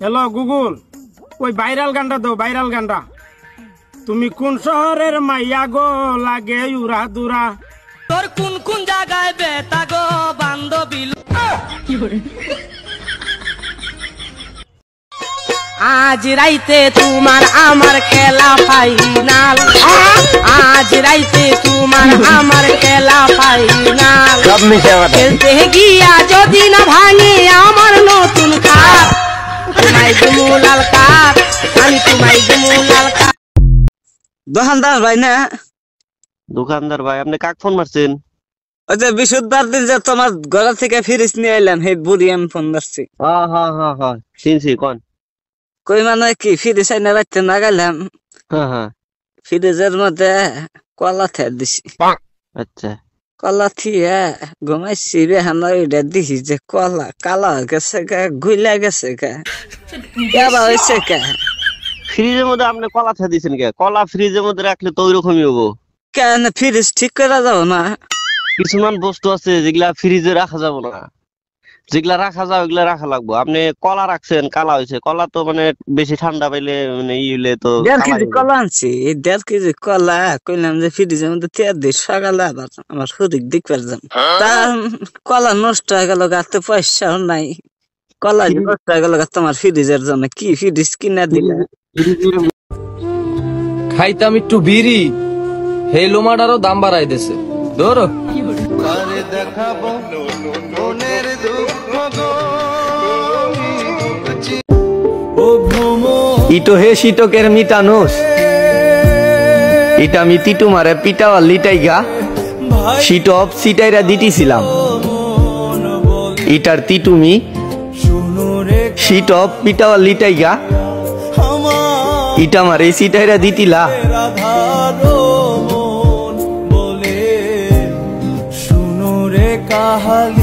Hello Google, ওই viral গানটা দাও, ভাইরাল গানটা। তুমি কোন শহরের মাইয়া গো, লাগে উড়া দুরা, তোর কোন কোন জায়গায় বেতা গো বান্ধবী। আজ রাইতে তোমার আমার খেলা ফাইনাল, আজ রাইতে তোমার আমার খেলা ফাইনাল। খেলতে গিয়া যদি না ভাঙে আমার নতুন খাট, তোমায় দেবো লাল কাঠ, আমি তোমায় দেবো লাল কাঠ। দোকানদার ভাই না? দোকানদার ভাই, আপনি কাক ফোন মারছেন? ওই যে বিশুদ্ধবার দিন যে তোমার ঘর থেকে ফিরিস নিয়ে এলাম, হে বুড়ি আমি ফোন মারছি। হ্যাঁ চিনছি, কোন কই মানে কি ফিরিস আইনা রাখতে না গেলাম, হ্যাঁ ফ্রিজের মধ্যে কলা থেয়ে দিছি। আচ্ছা, কলা থিয়ে ঘুমাইছি রে, আমরা ওইটা দিছি যে কলা কালা গেছে গা, গুইলা গেছে গা, কেবা হয়েছে কে। ফ্রিজের মধ্যে আপনি কলা খেয়ে দিয়েছেন কে? কলা ফ্রিজের মধ্যে রাখলে তো ওইরকমই হবো। কেন ফ্রিজ ঠিক করে যাবো না? কিছুমান বস্তু আছে যেগুলা ফ্রিজে রাখা যাবো না, যেগুলা রাখা যাবে ওগুলা রাখা লাগবো। আপনি কলা রাখছেন, কালা হয়েছে। কলা তো মানে বেশি ঠান্ডা পাইলে মানে ই হইলে তো 1.5 কেজি কলা আনছি, এই 1.5 কেজি কলা কইলাম যে ফ্রিজের মধ্যে তেয়ার দিই, সকালে আবার আমার শরীর দিক পারলাম। তা কলা নষ্ট হয়ে গেল, গাতে পয়সাও নাই, কলা নষ্ট হয়ে গেল তোমার ফ্রিজের জন্য। কি ফ্রিজ কিনা দিলে? খাইতাম একটু বিড়ি, হে লোমাটারও দাম বাড়াই দিছে। ধরো ইটো হে শীতকের মিটানোস, এটা আমি তিটু মারে পিটাওয়ার লিটাইগা শীত অফ সিটাইরা দিতেছিলাম। ইটার তিটুমি শীত অফ পিটাওয়ার লিটাইগা ইটা মারে সিটাইরা দিতিলা। শুনো রে কাহালি